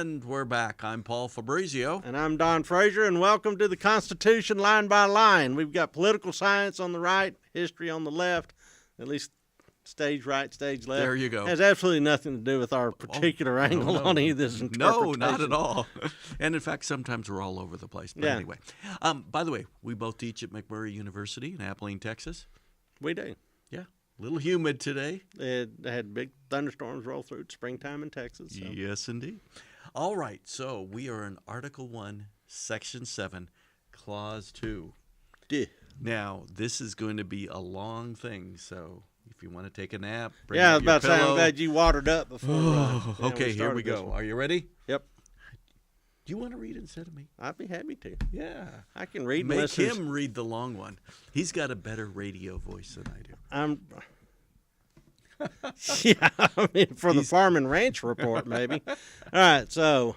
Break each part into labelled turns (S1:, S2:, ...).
S1: And we're back. I'm Paul Fabrizio.
S2: And I'm Don Frazier, and welcome to the Constitution Line by Line. We've got political science on the right, history on the left, at least stage right, stage left.
S1: There you go.
S2: It has absolutely nothing to do with our particular angle on any of this interpretation.
S1: No, not at all. And in fact, sometimes we're all over the place. But anyway, by the way, we both teach at McMurray University in Abilene, Texas.
S2: We do.
S1: Yeah. A little humid today.
S2: It had big thunderstorms roll through it, springtime in Texas. So.
S1: Yes, indeed. All right, so we are in Article 1, Section 7, Clause 2.
S2: Yeah.
S1: Now, this is going to be a long thing, so if you want to take a nap,
S2: bring up your pillow. I'm glad you watered up before.
S1: Okay, here we go. Are you ready?
S2: Yep.
S1: Do you want to read instead of me?
S2: I'd be happy to.
S1: Yeah.
S2: I can read.
S1: Make him read the long one. He's got a better radio voice than I do.
S2: Yeah, I mean, for the Farm and Ranch Report, maybe. All right, so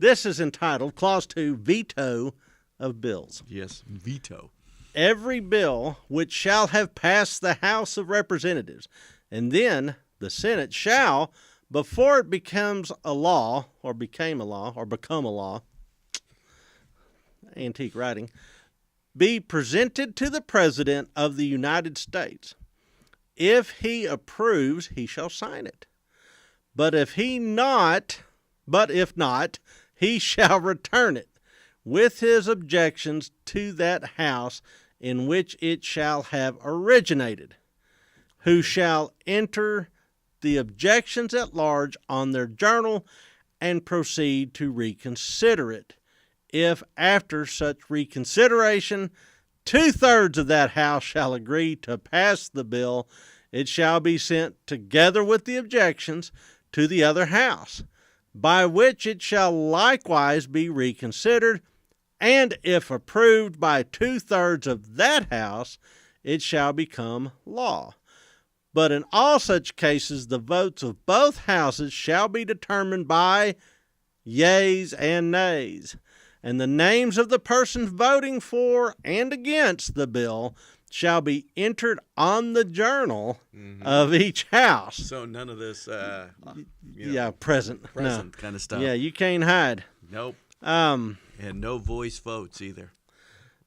S2: this is entitled Clause 2, Veto of Bills.
S1: Yes, veto.
S2: Every bill which shall have passed the House of Representatives, and then the Senate shall, before it becomes a law, or became a law, or become a law, antique writing, be presented to the President of the United States. If he approves, he shall sign it. But if not, he shall return it with his objections to that house in which it shall have originated, who shall enter the objections at large on their journal and proceed to reconsider it. If after such reconsideration 2/3 of that house shall agree to pass the bill, it shall be sent together with the objections to the other house, by which it shall likewise be reconsidered, and if approved by 2/3 of that house, it shall become law. But in all such cases, the votes of both houses shall be determined by yeas and nays, and the names of the persons voting for and against the bill shall be entered on the journal of each house.
S1: So none of this,
S2: present
S1: kind of stuff.
S2: Yeah, you can't hide.
S1: Nope. And no voice votes either.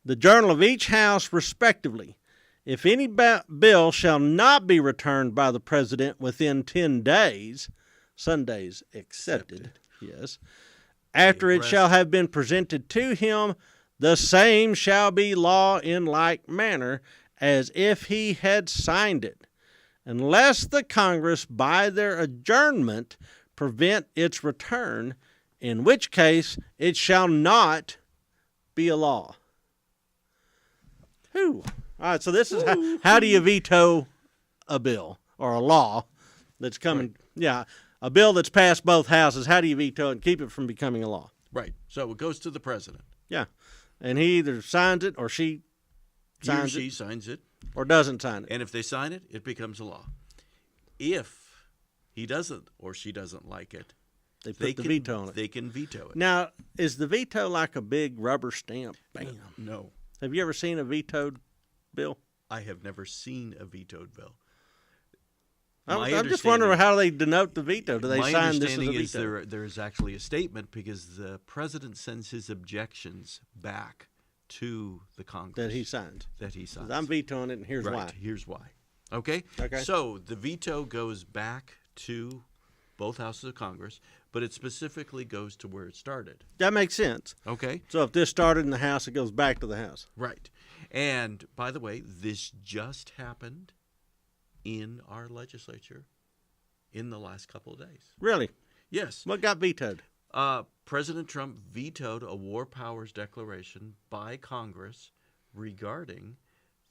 S2: The journal of each house respectively. If any bill shall not be returned by the President within 10 days, Sundays accepted. Yes. After it shall have been presented to him, the same shall be law in like manner as if he had signed it, unless the Congress by their adjournment prevent its return, in which case it shall not be a law. All right, so this is how do you veto a bill or a law that's coming? Right. Yeah. A bill that's passed both houses, how do you veto it and keep it from becoming a law?
S1: Right. So it goes to the president.
S2: Yeah. And he either signs it or she signs it.
S1: He or she signs it.
S2: Or doesn't sign it.
S1: And if they sign it, it becomes a law. If he doesn't or she doesn't like it,
S2: they put the veto on it.
S1: They can veto it.
S2: Now, is the veto like a big rubber stamp? Bam.
S1: No.
S2: Have you ever seen a vetoed bill?
S1: I have never seen a vetoed bill.
S2: I'm just wondering how they denote the veto. Do they sign this as a veto?
S1: My understanding is there is actually a statement because the president sends his objections back to the Congress.
S2: That he signs. I'm vetoing it, and here's why.
S1: Here's why. Okay? So the veto goes back to both houses of Congress, but it specifically goes to where it started.
S2: That makes sense.
S1: Okay.
S2: So if this started in the House, it goes back to the House.
S1: Right. And, by the way, this just happened in our legislature in the last couple of days.
S2: Really?
S1: Yes.
S2: What got vetoed?
S1: President Trump vetoed a war powers declaration by Congress regarding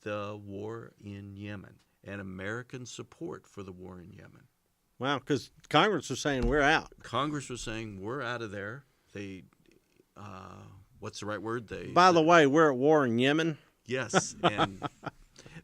S1: the war in Yemen and American support for the war in Yemen.
S2: Wow, because Congress was saying we're out.
S1: Congress was saying we're out of there. They, what's the right word?
S2: By the way, we're at war in Yemen.
S1: Yes, and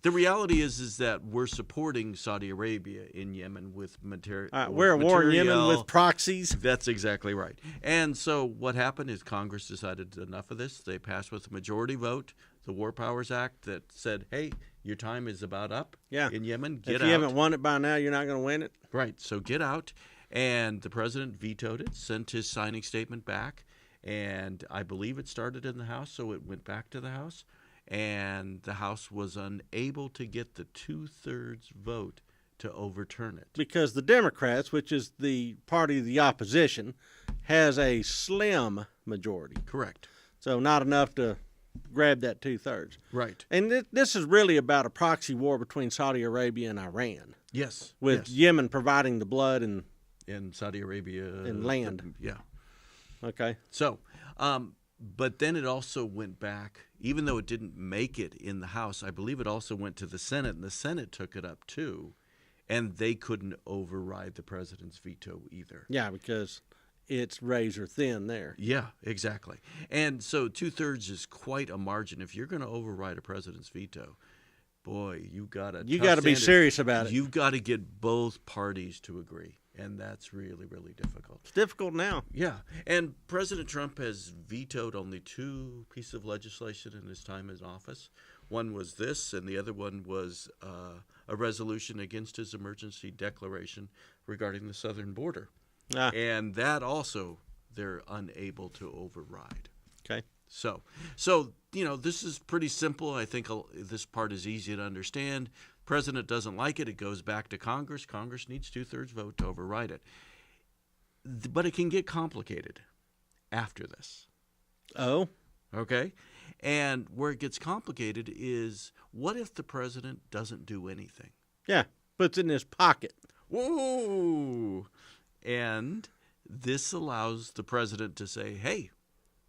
S1: the reality is that we're supporting Saudi Arabia in Yemen with material.
S2: We're at war in Yemen with proxies.
S1: That's exactly right. And so what happened is Congress decided enough of this. They passed with a majority vote the War Powers Act that said, hey, your time is about up in Yemen. Get out.
S2: If you haven't won it by now, you're not going to win it.
S1: Right. So get out. And the president vetoed it, sent his signing statement back, and I believe it started in the House, so it went back to the House, and the House was unable to get the 2/3 vote to overturn it.
S2: Because the Democrats, which is the party of the opposition, has a slim majority.
S1: Correct.
S2: So not enough to grab that 2/3.
S1: Right.
S2: And this is really about a proxy war between Saudi Arabia and Iran,
S1: Yes.
S2: with
S1: yes.
S2: Yemen providing the blood and
S1: In Saudi Arabia.
S2: And land.
S1: Yeah.
S2: okay.
S1: So, but then it also went back, even though it didn't make it in the House, I believe it also went to the Senate, and the Senate took it up too, and they couldn't override the president's veto either.
S2: Yeah, because it's razor thin there.
S1: Yeah, exactly. And so 2/3 is quite a margin. If you're going to override a president's veto, boy, you got to
S2: be serious about it.
S1: You've got to get both parties to agree, and that's really, really difficult.
S2: It's difficult now.
S1: Yeah, and President Trump has vetoed only 2 pieces of legislation in his time in office. One was this, and the other one was a resolution against his emergency declaration regarding the southern border. And that also they're unable to override.
S2: Okay.
S1: So this is pretty simple. I think this part is easy to understand. President doesn't like it. It goes back to Congress. Congress needs 2/3 vote to override it. But it can get complicated after this.
S2: Oh.
S1: Okay? And where it gets complicated is, what if the president doesn't do anything?
S2: Yeah, puts it in his pocket.
S1: Whoa! And this allows the president to say, hey,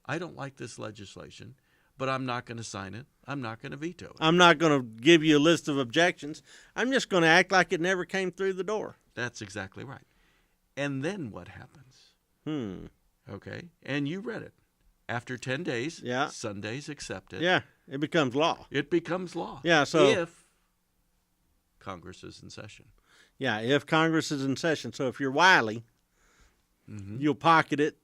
S1: I don't like this legislation, but I'm not going to sign it. I'm not going to veto it.
S2: I'm not going to give you a list of objections. I'm just going to act like it never came through the door.
S1: That's exactly right. And then what happens? Okay? And you read it. After 10 days,
S2: Yeah.
S1: Sunday's accepted.
S2: Yeah, it becomes law.
S1: It becomes law.
S2: Yeah, so
S1: if Congress is in session.
S2: Yeah, if Congress is in session. So if you're wily, you'll pocket it,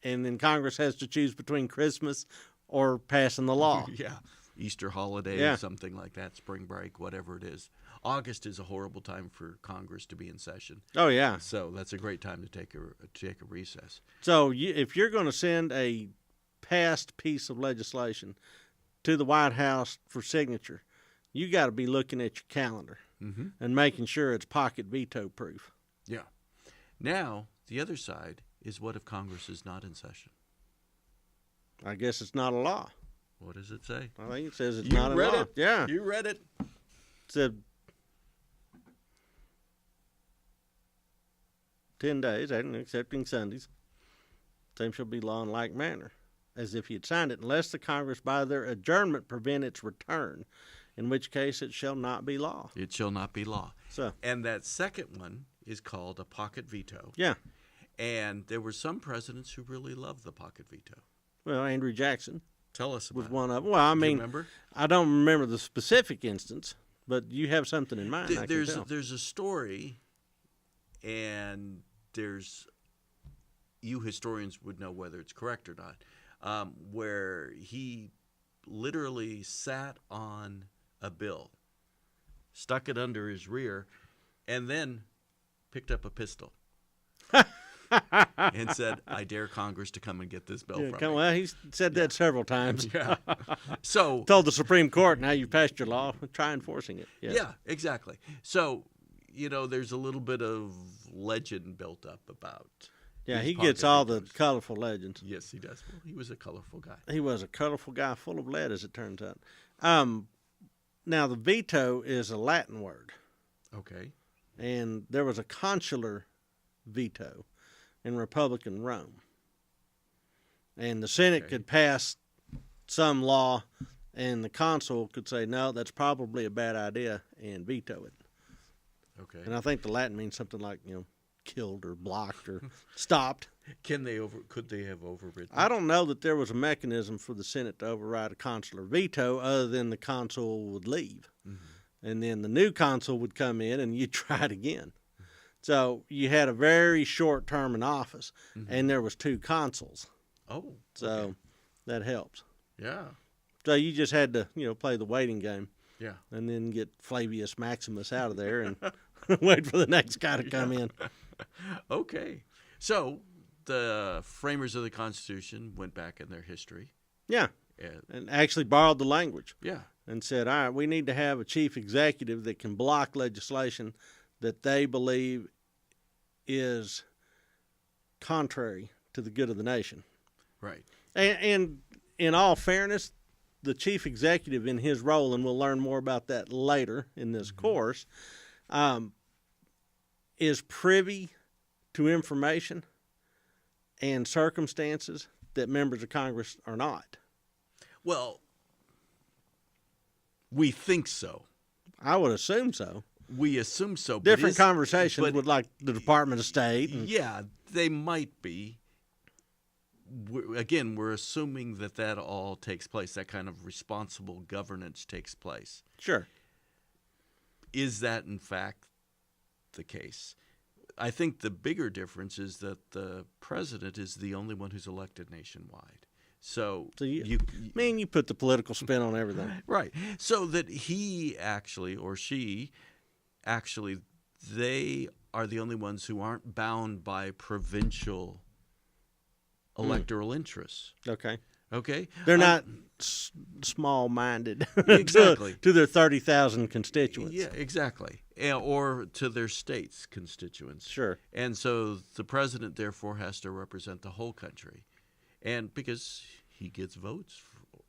S2: and then Congress has to choose between Christmas or passing the law.
S1: Yeah. Easter holiday,
S2: Yeah.
S1: something like that, spring break, whatever it is. August is a horrible time for Congress to be in session.
S2: Oh, yeah.
S1: So that's a great time to take a recess.
S2: So if you're going to send a passed piece of legislation to the White House for signature, you got to be looking at your calendar and making sure it's pocket veto proof.
S1: Yeah. Now, the other side is, what if Congress is not in session?
S2: I guess it's not a law.
S1: What does it say?
S2: I think it says it's
S1: You
S2: not a
S1: read
S2: law.
S1: it.
S2: Yeah.
S1: You read it.
S2: It said 10 days, excepting Sundays, same shall be law in like manner, as if he had signed it, unless the Congress by their adjournment prevent its return, in which case it shall not be law.
S1: It shall not be law.
S2: So,
S1: And that second one is called a pocket veto.
S2: yeah.
S1: And there were some presidents who really loved the pocket veto.
S2: Well, Andrew Jackson
S1: Tell us about
S2: was one of them. Well, I
S1: it. Do you
S2: mean,
S1: remember?
S2: I don't remember the specific instance, but you have something in mind. I can tell.
S1: There's a story, and you historians would know whether it's correct or not, where he literally sat on a bill, stuck it under his rear, and then picked up a pistol and said, I dare Congress to come and get this bill from me.
S2: Well, he's said that several times.
S1: Yeah. So
S2: Told the Supreme Court, now you've passed your law, try enforcing it.
S1: yeah, exactly. So, there's a little bit of legend built up about.
S2: Yeah,
S1: these
S2: he gets
S1: pocket
S2: all the
S1: vetoes.
S2: colorful legends.
S1: Yes, he does. Well, he was a colorful guy.
S2: He was a colorful guy full of lead, as it turns out. Now, the veto is a Latin word,
S1: Okay.
S2: and there was a consular veto in Republican Rome. And the Senate could pass some law, and the consul could say, no, that's probably a bad idea, and veto it.
S1: Okay.
S2: And I think the Latin means something like, killed or blocked or stopped.
S1: Could they have overridden?
S2: I don't know that there was a mechanism for the Senate to override a consular veto other than the consul would leave. And then the new consul would come in and you'd try it again. So you had a very short term in office, and there was 2 consuls.
S1: Oh.
S2: So
S1: okay.
S2: that helps.
S1: Yeah.
S2: So you just had to, play the waiting game.
S1: Yeah.
S2: And then get Flavius Maximus out of there and wait for the next guy to come in.
S1: Okay. So the framers of the Constitution went back in their history.
S2: Yeah, and actually borrowed the language.
S1: Yeah.
S2: And said, all right, we need to have a chief executive that can block legislation that they believe is contrary to the good of the nation.
S1: Right.
S2: And in all fairness, the chief executive in his role, and we'll learn more about that later in this course, is privy to information and circumstances that members of Congress are not.
S1: Well, we think so.
S2: I would assume so.
S1: We assume so.
S2: Different conversations with, like, the Department of State.
S1: Yeah, they might be. Again, we're assuming that all takes place. That kind of responsible governance takes place.
S2: Sure.
S1: Is that, in fact, the case? I think the bigger difference is that the president is the only one who's elected nationwide. So you
S2: put the political spin on everything.
S1: Right. So that he actually, or she actually, they are the only ones who aren't bound by provincial electoral interests.
S2: Okay.
S1: Okay?
S2: They're not small-minded
S1: Exactly.
S2: to their 30,000 constituents.
S1: Yeah, exactly. Or to their state's constituents.
S2: Sure.
S1: And so the president, therefore, has to represent the whole country. And because he gets votes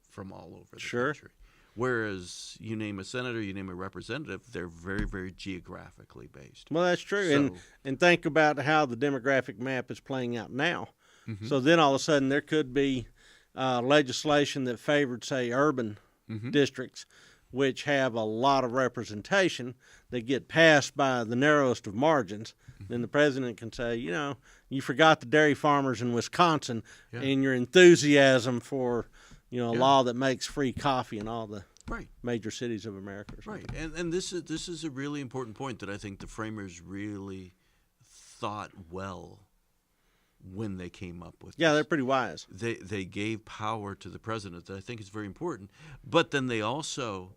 S1: from all over the country. Whereas you name a senator, you name a representative, they're very, very geographically based.
S2: Well, that's true. And think about how the demographic map is playing out now. Mm-hmm. So then all of a sudden there could be legislation that favored, say, urban districts, which have a lot of representation that get passed by the narrowest of margins. Then the president can say, you forgot the dairy farmers in Wisconsin and your enthusiasm for, a law that makes free coffee in all the major cities of America.
S1: Right. And this is a really important point that I think the framers really thought well when they came up with.
S2: Yeah,
S1: this.
S2: They're pretty wise.
S1: They gave power to the president that I think is very important. But then they also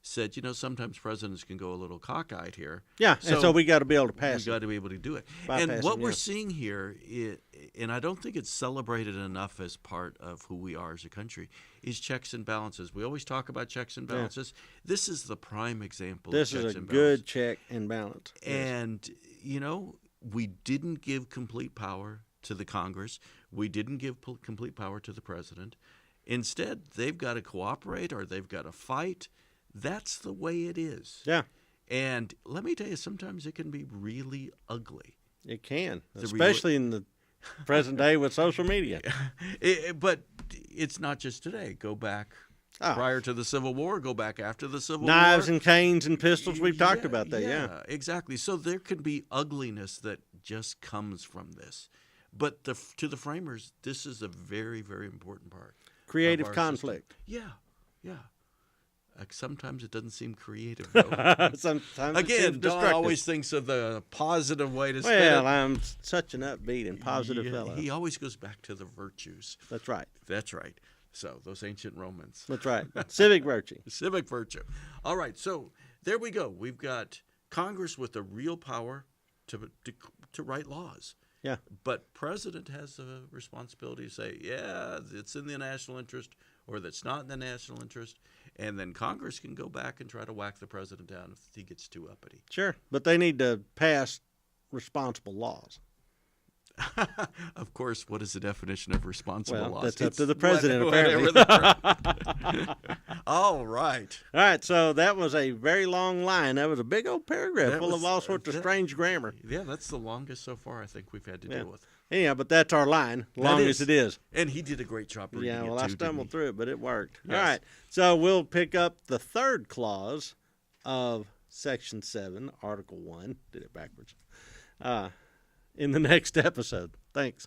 S1: said, sometimes presidents can go a little cockeyed here.
S2: Yeah, and so we got to be able to pass
S1: it. We got to be able to do it. And what we're seeing here, and I don't think it's celebrated enough as part of who we are as a country, is checks and balances. We always talk about checks and balances. Yeah. This is the prime example of checks and balances.
S2: This is a good check and balance.
S1: And, we didn't give complete power to the Congress. We didn't give complete power to the president. Instead, they've got to cooperate or they've got to fight. That's the way it is.
S2: Yeah.
S1: And let me tell you, sometimes it can be really ugly.
S2: It can, especially in the present day with social media.
S1: But it's not just today. Go back prior to the Civil War, go back after the Civil War.
S2: Knives and canes and pistols, we've talked about that,
S1: yeah. Exactly. So there can be ugliness that just comes from this. But to the framers, this is a very, very important part.
S2: Creative conflict.
S1: System. Yeah. Sometimes it doesn't seem creative, though.
S2: Sometimes
S1: again, Don always thinks of the positive way to spin it.
S2: Well, I'm such an upbeat and positive fellow.
S1: He always goes back to the virtues.
S2: That's right.
S1: That's right. So those ancient Romans.
S2: That's right. Civic virtue.
S1: Civic virtue. All right. So there we go. We've got Congress with the real power to write laws.
S2: Yeah.
S1: But president has a responsibility to say, it's in the national interest or that's not in the national interest. And then Congress can go back and try to whack the president down if he gets too uppity.
S2: Sure. But they need to pass responsible laws.
S1: Of course, what is the definition of responsible laws?
S2: That's up to the president, apparently.
S1: All right.
S2: All right, so that was a very long line. That was a big old paragraph full of all sorts of strange grammar.
S1: Yeah, that's the longest so far I think we've had to deal with.
S2: Yeah, but that's our line, long as it is.
S1: And he did a great job reading it, too.
S2: I stumbled through it, but it worked.
S1: Yes.
S2: All right, so we'll pick up the third clause of Section 7, Article 1. Did it backwards. In the next episode. Thanks.